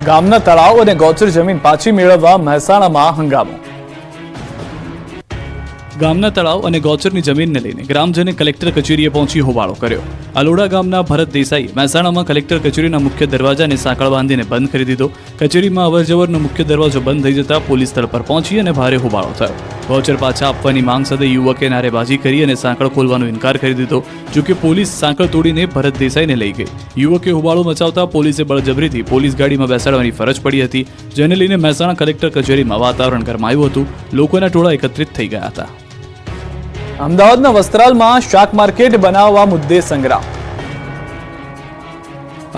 ગામના તળાવ અને ગૌચર જમીન પાછી મેળવવા મહેસાણામાં હંગામો. ગામના તળાવ અને ગૌચરની જમીનને લઈને ગ્રામજને કલેક્ટર કચેરીએ પહોંચી હોબાળો કર્યો. અલોડા ગામના ભરત દેસાઈ મહેસાણામાં કલેક્ટર કચેરીના મુખ્ય દરવાજાને સાંકળ બાંધીને બંધ કરી દીધો. કચેરીમાં અવરજવરનો મુખ્ય દરવાજો બંધ થઈ જતા પોલીસ સ્થળ પર પહોંચી અને ભારે હોબાળો થયો. ગૌચર પાછા આપવાની માંગ સાથે યુવકે નારેબાજી કરી અને સાંકળ ખોલવાનો ઇનકાર કરી દીધો. જોકે પોલીસ સાંકળ તોડીને ભરત દેસાઈને લઈ ગઈ. યુવકે હોબાળો મચાવતા પોલીસે બળજબરીથી પોલીસ ગાડીમાં બેસાડવાની ફરજ પડી હતી, જેને લઈને મહેસાણા કલેક્ટર કચેરીમાં વાતાવરણ ગરમાયું હતું. લોકોના ટોળા એકત્રિત થઈ ગયા હતા. અમદાવાદના વસ્ત્રાલમાં શાક માર્કેટ બનાવવા મુદ્દે સંગ્રામ.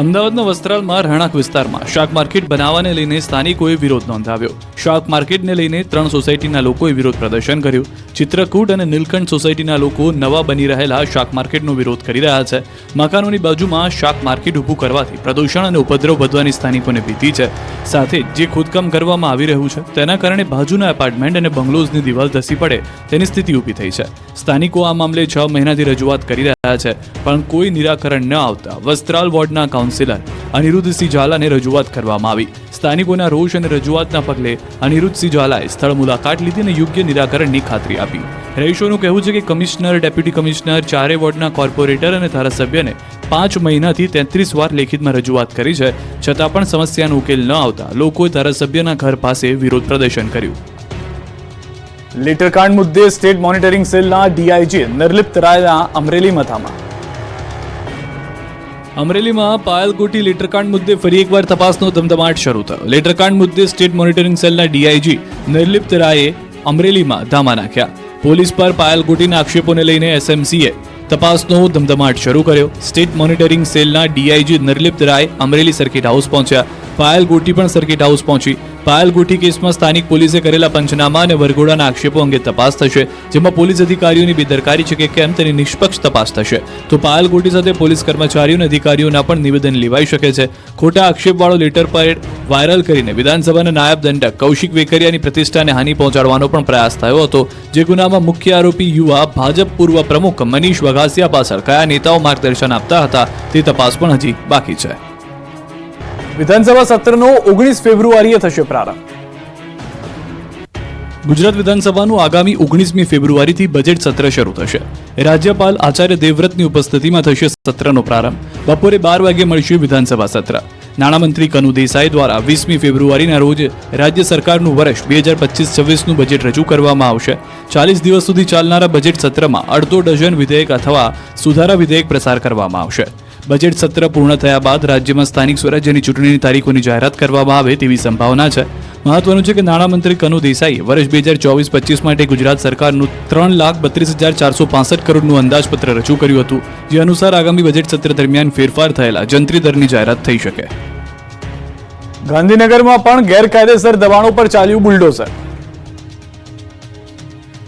અમદાવાદના વસ્ત્રાલમાં રહેણાંક વિસ્તારમાં શાક માર્કેટ બનાવવાને લઈને સ્થાનિકોએ વિરોધ નોંધાવ્યો. શાક માર્કેટને લઈને 3 સોસાયટીના લોકોએ વિરોધ પ્રદર્શન કર્યું. ચિત્રકૂટ અને નીલકંઠ સોસાયટીના લોકો નવા બની રહેલા શાક માર્કેટનો વિરોધ કરી રહ્યા છે. મકાનોની બાજુમાં શાક માર્કેટ ઊભું કરવાથી પ્રદૂષણ અને ઉપદ્રવ વધવાની સ્થાનિકોને ભીતિ છે. સાથે જે ખોદકામ કરવામાં આવી રહ્યું છે તેના કારણે બાજુના એપાર્ટમેન્ટ અને બંગલોઝની દિવાલ ધસી પડે તેની સ્થિતિ ઊભી થઈ છે. સ્થાનિકો આ મામલે 6 મહિનાથી રજૂઆત કરી રહ્યા છે, પણ કોઈ નિરાકરણ ન આવતા વસ્ત્રાલ વોર્ડના કાઉન્સિલર અનિરુદ્ધસિંહ ઝાલાને રજૂઆત કરવામાં આવી. સ્થાનિકોના રોષ અને રજૂઆતના પગલે અનિરુદ્ધસિંહ ઝાલાએ સ્થળ મુલાકાત લીધી અને યોગ્ય નિરાકરણની ખાતરી આપી. રહીશોનું કહેવું છે કે કમિશનર, ડેપ્યુટી કમિશનર, 4 વોર્ડના કોર્પોરેટર અને ધારાસભ્યને 5 મહિનાથી 33 વાર લેખિતમાં રજૂઆત કરી છે, છતાં પણ સમસ્યાનો ઉકેલ ન આવતા લોકોએ ધારાસભ્યના ઘર પાસે વિરોધ પ્રદર્શન કર્યું. લીટરકાંડ મુદ્દે સ્ટેટ મોનિટરિંગ સેલના ડીઆઈજી નિર્લિપ્ત રાયના અમરેલી મથામાં. અમરેલીમાં પાયલકોટી લીટરકાંડ મુદ્દે ફરી એકવાર તપાસનો ધમધમાટ શરૂ થયો. લીટરકાંડ મુદ્દે સ્ટેટ મોનિટરિંગ સેલના ડીઆઈજી નિર્લિપ્ત રાયે અમરેલીમાં ધામા નાખ્યા. પોલીસ પર પાયલકોટીના આક્ષેપોને લઈને એસએમસીએ તપાસનો ધમધમાટ શરૂ કર્યો. સ્ટેટ મોનિટરિંગ સેલના ડીઆઈજી નિર્લિપ્ત રાય અમરેલી સર્કિટ હાઉસ પહોંચ્યા. પાયલકોટી પણ સર્કિટ હાઉસ પહોંચી. પાયલકોટી કેસમાં સ્થાનિક પોલીસે કરેલા પંચનામા અને વરઘોડાના આક્ષેપો અંગે તપાસ થશે, જેમાં પોલીસ અધિકારીઓની બેદરકારી છે કે કેમ તેની નિષ્પક્ષ તપાસ થશે. તો પાયલકોટી સાથે પોલીસ કર્મચારીઓ અને અધિકારીઓના પણ નિવેદન લેવાઈ શકે છે. ખોટા આક્ષેપવાળો લેટર પેડ વાયરલ કરીને વિધાનસભાના નાયબ દંડક કૌશિક વેકરિયાની પ્રતિષ્ઠાને હાનિ પહોંચાડવાનો પણ પ્રયાસ થયો હતો. જે ગુનામાં મુખ્ય આરોપી યુવા ભાજપ પૂર્વ પ્રમુખ મનીષ વઘાસિયા પાછળ કયા નેતાઓ માર્ગદર્શન આપતા હતા તે તપાસ પણ હજી બાકી છે. વિધાનસભા સત્રનો 19 ફેબ્રુઆરીએ થશે પ્રારંભ. ગુજરાત વિધાનસભાનું આગામી 19મી ફેબ્રુઆરીથી બજેટ સત્ર શરૂ થશે. રાજ્યપાલ આચાર્ય દેવવ્રતની ઉપસ્થિતિમાં થશે સત્રનો પ્રારંભ. બપોરે 12 વાગે મળશે વિધાનસભા સત્ર. નાણામંત્રી કનુ દેસાઈ દ્વારા 20મી ફેબ્રુઆરીના રોજ રાજ્ય સરકારનું વર્ષ 2025-26નું બજેટ રજૂ કરવામાં આવશે. 40 દિવસ સુધી ચાલનારા બજેટ સત્રમાં અડધો ડઝન વિધેયક અથવા સુધારા વિધેયક પ્રસાર કરવામાં આવશે. બજેટ સત્ર પૂર્ણ થયા બાદ રાજ્યમાં સ્થાનિક સ્વરાજ્યની ચૂંટણીની તારીખોની જાહેરાત કરવામાં આવે તેવી સંભાવના છે. મહત્વનું છે કે નાણામંત્રી કનુ દેસાઈએ વર્ષ 2024-25 માટે ગુજરાત સરકારનું 3,32,465 કરોડનું અંદાજપત્ર રજૂ કર્યું હતું, જે અનુસાર આગામી બજેટ સત્ર દરમિયાન ફેરફાર થયેલા જંત્રી દરની જાહેરાત થઈ શકે. ગાંધીનગરમાં પણ ગેરકાયદેસર દબાણો પર ચાલ્યું બુલડોઝર.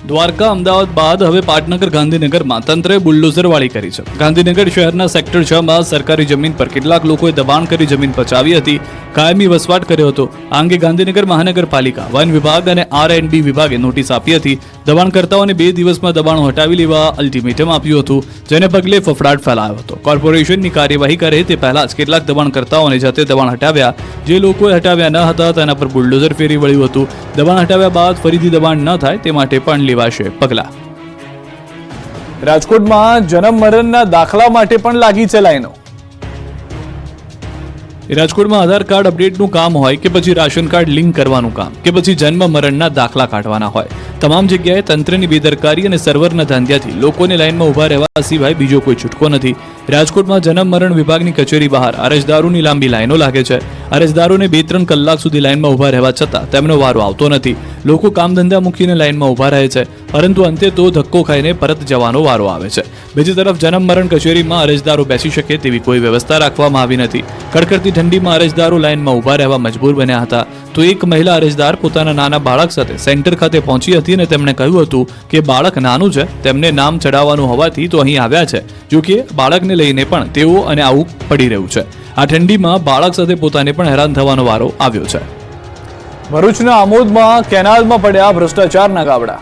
દ્વારકા, અમદાવાદ બાદ હવે પાટનગર ગાંધીનગરમાં તંત્રએ બુલડોઝરવાળી કરી છે. ગાંધીનગર શહેરના સેક્ટર 6માં સરકારી જમીન પર કેટલાક લોકોએ દબાણ કરી જમીન પચાવી હતી, કાયમી વસવાટ કર્યો હતો. આ અંગે ગાંધીનગર મહાનગરપાલિકા, વન વિભાગ અને R&B વિભાગે નોટિસ આપી હતી. દબાણકર્તાઓને 2 દિવસમાં દબાણો હટાવી લેવા અલ્ટિમેટમ આપ્યું હતું, જેને પગલે ફફડાટ ફેલાયો હતો. કોર્પોરેશનની કાર્યવાહી કરે તે પહેલા જ કેટલાક દબાણકર્તાઓને જાતે દબાણ હટાવ્યા. જે લોકોએ હટાવ્યા ન હતા તેના પર બુલડોઝર ફેરી વળ્યું હતું. દબાણ હટાવ્યા બાદ ફરીથી દબાણ ન થાય તે માટે પણ લેવાશે પગલાં. રાજકોટમાં જન્મ મરણના દાખલા માટે પણ લાગી છે લાઈનો. રાજકોટમાં આધાર કાર્ડ અપડેટનું કામ હોય કે પછી રાશન કાર્ડ લિંક કરવાનું કામ કે પછી જન્મ મરણના દાખલા કાઢવાના હોય, તમામ જગ્યાએ તંત્રની બેદરકારી અને સર્વરના ધાંધ્યાથી લોકોને લાઈનમાં ઊભા રહેવા સિવાય બીજો કોઈ છૂટકો નથી. રાજકોટમાં જન્મ મરણ વિભાગની કચેરી બહાર અરજદારોની લાંબી લાઈનો લાગે છે. અરજદારોને 2-3 કલાક સુધી લાઈનમાં ઊભા રહેવા છતાં તેમનો વારો આવતો નથી. લોકો કામ ધંધા મૂકીને લાઈનમાં ઊભા રહે છે, પરંતુ અંતે તો ધક્કો ખાઈને પરત જવાનો વારો આવે છે. બીજી તરફ જન્મ મરણ કચેરીમાં અરજદારો બેસી શકે તેવી કોઈ વ્યવસ્થા રાખવામાં આવી નથી. કડકડતી ઠંડીમાં અરજદારો લાઈનમાં ઊભા રહેવા મજબૂર બન્યા હતા. તો એક મહિલા અરજદાર પોતાના નાના બાળક સાથે સેન્ટર ખાતે પહોંચી હતી અને તેમણે કહ્યું હતું કે બાળક નાનું છે, તેમને નામ ચડાવવાનું હોવાથી તો અહીં આવ્યા છે. જો કે બાળકને લઈને પણ તેઓ અને આવું પડી રહ્યું છે. આ ઠંડીમાં બાળક સાથે પોતાને પણ હેરાન થવાનો વારો આવ્યો છે. ભરૂચના આમોદમાં કેનાલમાં પડ્યા ભ્રષ્ટાચારના ગાબડા.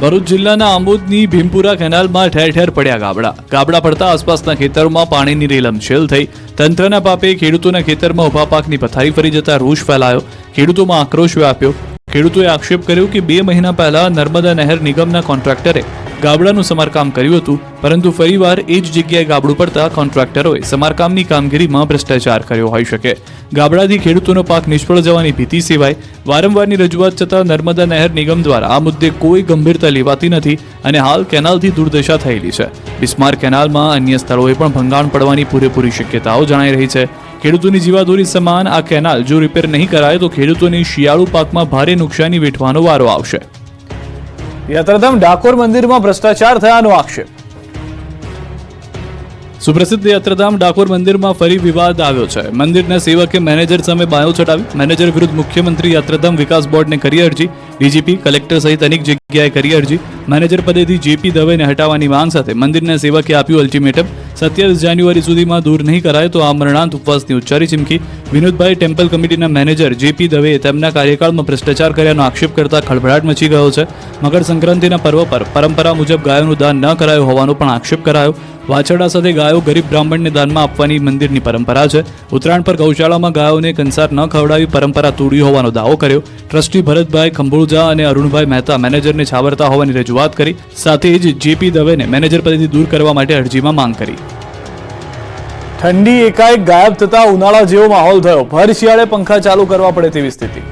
ભરૂચ જિલ્લાના આંબોદની ભીમપુરા કેનાલમાં ઠેર ઠેર પડ્યા ગાબડા પડતા આસપાસના ખેતરોમાં પાણીની રેલમછેલ થઈ. તંત્રના પાપે ખેડૂતોના ખેતરમાં ઉભા પાકની પથારી ફરી જતા રોષ ફેલાયો. ખેડૂતોમાં આક્રોશ વ્યાપ્યો. ખેડૂતોએ આક્ષેપ કર્યો કે 2 મહિના પહેલા નર્મદા નહેર નિગમના કોન્ટ્રાક્ટરે ગાબડાનું સમારકામ કર્યું હતું, પરંતુ ફરીવાર એ જ જગ્યાએ ગાબડું પડતા કોન્ટ્રાક્ટરોએ સમારકામની કામગીરીમાં ભ્રષ્ટાચાર કર્યો હોઈ શકે. ગાબડાથી ખેડૂતોનો પાક નિષ્ફળ જવાની ભીતિ સિવાય વારંવારની રજૂઆત છતાં નર્મદા નહેર નિગમ દ્વારા આ મુદ્દે કોઈ ગંભીરતા લેવાતી નથી અને હાલ કેનાલથી દુર્દશા થયેલી છે. બિસ્માર કેનાલમાં અન્ય સ્થળોએ પણ ભંગાણ પડવાની પૂરેપૂરી શક્યતાઓ જણાઈ રહી છે. ખેડૂતોની જીવાદોરી સમાન આ કેનાલ જો રિપેર નહીં કરાય તો ખેડૂતોની શિયાળુ પાકમાં ભારે નુકસાની વેઠવાનો વારો આવશે. યાત્રાધામ ડાકોર મંદિરમાં ભ્રષ્ટાચાર થયાનો આક્ષેપ. સુપ્રસિદ્ધ યાત્રાધામ ડાકોર મંદિરમાં ફરી વિવાદ આવ્યો છે. મંદિરના સેવકે મેનેજર સામે બાયો ચડાવી. મેનેજર વિરુદ્ધ મુખ્યમંત્રી યાત્રાધામ વિકાસ બોર્ડને કરી અરજી. ડીજીપી, કલેક્ટર સહિત અનેક જગ્યાએ કરી અરજી. મેનેજર પદેથી જેપી દવેને હટાવવાની માંગ સાથે મંદિરના સેવકે આપ્યું અલ્ટિમેટમ. 27 જાન્યુઆરી સુધીમાં દૂર નહીં કરાય તો આ મરણાંત ઉપવાસની ઉચ્ચારી ચીમકી. વિનોદભાઈ ટેમ્પલ કમિટીના મેનેજર જેપી દવેએ તેમના કાર્યકાળમાં ભ્રષ્ટાચાર કર્યાનો આક્ષેપ કરતા ખળભળાટ મચી ગયો છે. મકર સંક્રાંતિના પર્વ પર પરંપરા મુજબ ગાયોનું દાન ન કરાયું હોવાનો પણ આક્ષેપ કરાયો. વાછરડા સાથે ગાયો ગરીબ બ્રાહ્મણને દાનમાં આપવાની મંદિરની પરંપરા છે. ઉત્તરાયણ પર ગૌશાળામાં ગાયોને કંસાર ન ખવડાવી પરંપરા તોડી હોવાનો દાવો કર્યો. ટ્રસ્ટી ભરતભાઈ ખંભોળજા અને અરુણભાઈ મહેતા મેનેજરને છાવરતા હોવાની રજૂઆત કરી. સાથે જ જેપી દવેને મેનેજર પદેથી દૂર કરવા માટે અરજીમાં માંગ કરી. ઠંડી એકાએક ગાયબ થતા ઉનાળા જેવો માહોલ થયો. ભર શિયાળે પંખા ચાલુ કરવા પડે તેવી સ્થિતિ.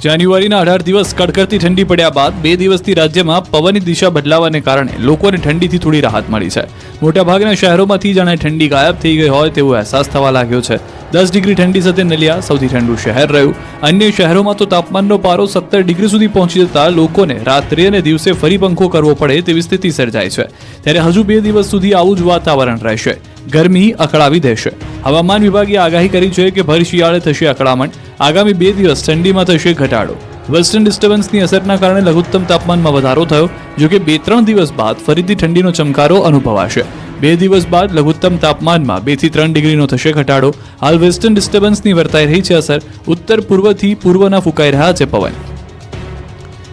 જાન્યુઆરીના 18 દિવસ કડકડતી ઠંડી પડ્યા બાદ 2 દિવસથી રાજ્યમાં પવનની દિશા બદલાવાને કારણે લોકોને ઠંડીથી થોડી રાહત મળી છે. મોટાભાગના શહેરોમાંથી જાણે ઠંડી ગાયબ થઈ ગઈ હોય તેવો અહેસાસ થવા લાગ્યો છે. 10 ડિગ્રી ઠંડી સાથે નલિયા સૌથી ઠંડુ શહેર રહ્યું. અન્ય શહેરોમાં તો તાપમાનનો પારો 17 ડિગ્રી સુધી પહોંચી જતા લોકોને રાત્રે અને દિવસે ફરી પંખો કરવો પડે તેવી સ્થિતિ સર્જાય છે. ત્યારે હજુ 2 દિવસ સુધી આવું જ વાતાવરણ રહેશે. ગરમી અકળાવી દેશે. હવામાન વિભાગે આગાહી કરી છે કે ભર શિયાળે થશે અકળામણ. આગામી 2 દિવસ ઠંડીમાં થશે ઘટાડો. વેસ્ટર્ન ડિસ્ટર્બન્સની અસરના કારણે લઘુત્તમ તાપમાનમાં વધારો થયો. જોકે 2-3 દિવસ બાદ ફરીથી ઠંડીનો ચમકારો અનુભવાશે. 2 દિવસ બાદ લઘુત્તમ તાપમાનમાં 2 થી 3 ડિગ્રીનો થશે ઘટાડો. હાલ વેસ્ટર્ન ડિસ્ટર્બન્સની વર્તાઈ રહી છે અસર. ઉત્તર પૂર્વથી પૂર્વના ફૂંકાઈ રહ્યા છે પવન.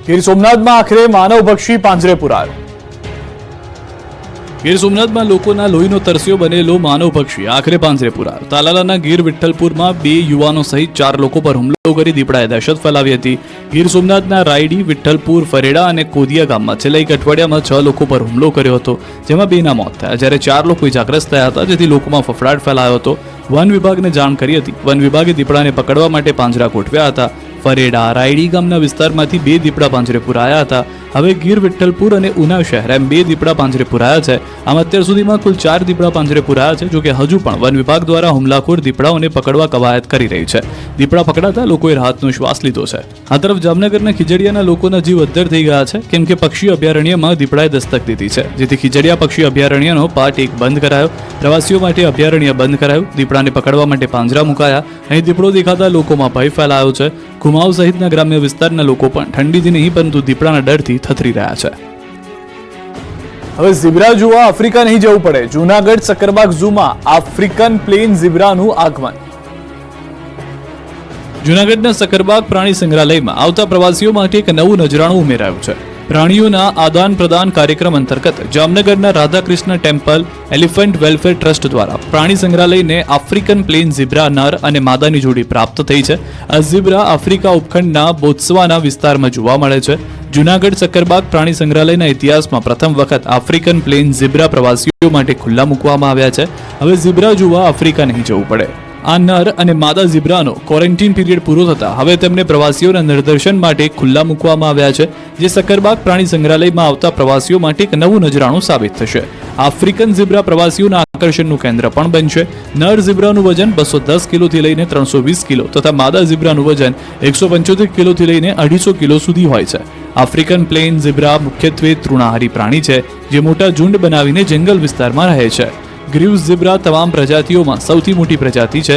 ગીર સોમનાથમાં આખરે માનવભક્ષી પાંજરે પુરાયો. ગીર સોમનાથમાં લોકોના લોહીનો તરસ્યો બનેલો માનવભક્ષી આખરે પાંજરે પુરાયો. તાલાલાના ગીર વિઠ્ઠલપુરમાં 2 યુવાનો સહિત 4 લોકો પર હુમલો કરી દીપડાએ દહેશત ફેલાવી હતી. ગીર સોમનાથના રાયડી, વિઠ્ઠલપુર, ફરેડા અને કોદિયા ગામમાં છેલ્લા એક અઠવાડિયામાં 6 લોકો પર હુમલો કર્યો હતો, જેમાં 2ના મોત થયા, જ્યારે 4 લોકો ઇજાગ્રસ્ત થયા હતા, જેથી લોકોમાં ફફડાટ ફેલાયો હતો. વન વિભાગને જાણ કરી હતી. વન વિભાગે દીપડાને પકડવા માટે પાંજરા ગોઠવ્યા હતા. ફરેડા, રાયડી ગામના વિસ્તારમાંથી 2 દીપડા પાંજરે પુરાયા હતા. હવે ગીર વિઠ્ઠલપુર અને ઉના શહેર એમ 2 દીપડા પાંજરે પુરાયા છે. આમ અત્યાર સુધીમાં કુલ 4 દીપડા પાંજરે પુરાયા છે. જોકે હજુ પણ વન વિભાગ દ્વારા હુમલાખોર દીપડાઓને પકડવા કવાયત કરી રહી છે. દીપડા પકડાતા લોકોએ રાહતનો શ્વાસ લીધો છે. આ તરફ જામનગરના ખીજડીયાના લોકોના જીવ અદ્ધર થઈ ગયા છે, કેમ કે પક્ષી અભયારણ્યમાં દીપડાએ દસ્તક દીધી છે, જેથી ખીજડીયા પક્ષી અભયારણ્યનો પાર્ટ 1 બંધ કરાયો. પ્રવાસીઓ માટે અભયારણ્ય બંધ કરાયું. દીપડાને પકડવા માટે પાંજરા મુકાયા. અહીં દીપડો દેખાતા લોકોમાં ભય ફેલાયો છે. કુમાઉ સહિતના ગ્રામ્ય વિસ્તારના લોકો પણ ઠંડીથી નહીં પરંતુ દીપડાના ડરથી થથરી રહ્યા છે. હવે ઝીબ્રા જોવા આફ્રિકા નહીં જવું પડે. જૂનાગઢ સકરબાગ ઝૂમાં આફ્રિકન પ્લેન ઝીબ્રાનું આગમન. જૂનાગઢના સકરબાગ પ્રાણી સંગ્રહાલયમાં આવતા પ્રવાસીઓ માટે એક નવું નજરાણું ઉમેરાયું છે. પ્રાણીઓના આદાન પ્રદાન કાર્યક્રમ અંતર્ગત જામનગરના Radhakrishna temple elephant welfare trust દ્વારા પ્રાણી સંગ્રહાલયને આફ્રિકન પ્લેન ઝીબ્રા નર અને માદાની જોડી પ્રાપ્ત થઈ છે. આ ઝીબ્રા આફ્રિકા ઉપખંડના બોત્સવાના વિસ્તારમાં જોવા મળે છે. જૂનાગઢ સકરબાગ પ્રાણી સંગ્રહાલયના ઇતિહાસમાં પ્રથમ વખત આફ્રિકન પ્લેન ઝીબ્રા પ્રવાસીઓ માટે ખુલ્લા મૂકવામાં આવ્યા છે. હવે ઝીબ્રા જોવા આફ્રિકા નહીં જવું પડે. આ નર અને માદા ઝીબ્રાનો ક્વોરન્ટીન પીરિયડ પૂરો થતા હવે તેમને પ્રવાસીઓના નિદર્શન માટે ખુલ્લા મૂકવામાં આવ્યા છે, જે સકરબાગ પ્રાણી સંગ્રહાલયમાં આવતા પ્રવાસીઓ માટે એક નવું નજરાણું સાબિત થશે. આફ્રિકન ઝીબ્રા પ્રવાસીઓના આકર્ષણનું કેન્દ્ર પણ બનશે. નર ઝીબ્રાનું વજન 210 કિલોથી લઈને 320 કિલો તથા માદા ઝીબ્રાનું વજન 175 કિલોથી લઈને 250 કિલો સુધી હોય છે. આફ્રિકન પ્લેન ઝીબ્રા મુખ્યત્વે તૃણાહારી પ્રાણી છે, જે મોટા ઝુંડ બનાવીને જંગલ વિસ્તારમાં રહે છે. ગ્રીવ્સ ઝીબ્રા તમામ પ્રજાતિઓમાં સૌથી મોટી પ્રજાતિ છે.